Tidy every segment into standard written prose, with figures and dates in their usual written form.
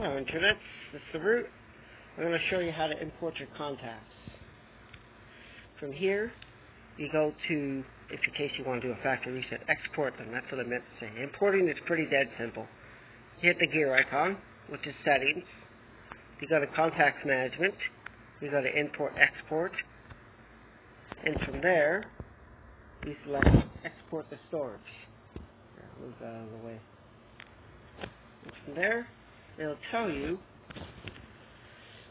Hello Internet, this is the root. I'm going to show you how to import your contacts. From here, you go to, in case you want to do a factory reset, export them. That's what I meant to say. Importing is pretty dead simple. You hit the gear icon, which is settings. You go to contacts management. You go to import export. And from there, you select export to storage. Here, I'll move that out of the way. And from there, it'll tell you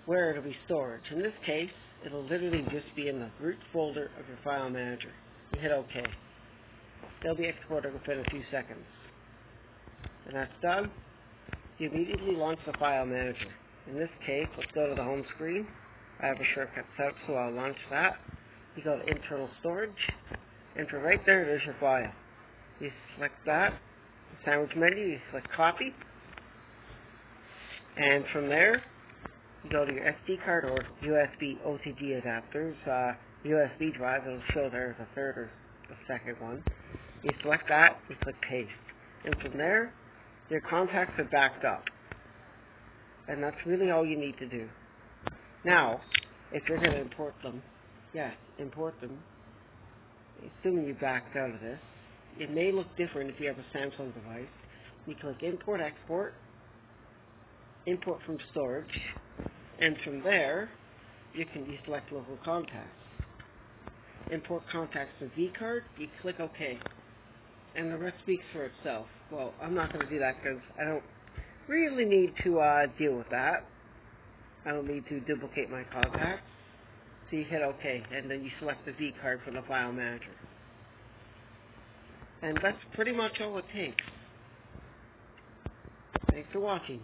where it'll be stored. In this case, it'll literally just be in the root folder of your file manager. You hit OK. They'll be exported within a few seconds. When that's done, you immediately launch the file manager. In this case, let's go to the home screen. I have a shortcut set, so I'll launch that. You go to internal storage, and from right there's your file. You select that, the sandwich menu, you select copy, and from there, you go to your SD card or USB OTG adapters, USB drive. It'll show there as a third or the second one. You select that, you click paste, and from there, your contacts are backed up, and that's really all you need to do. Now, if you're going to import them, yes, import them. Assuming you backed out of this, it may look different if you have a Samsung device. You click import export, import from storage, and from there, you select local contacts. Import contacts to vCard, you click OK. And the rest speaks for itself. Well, I'm not going to do that because I don't really need to deal with that. I don't need to duplicate my contacts. So you hit OK, and then you select the vCard from the file manager. And that's pretty much all it takes. Thanks for watching.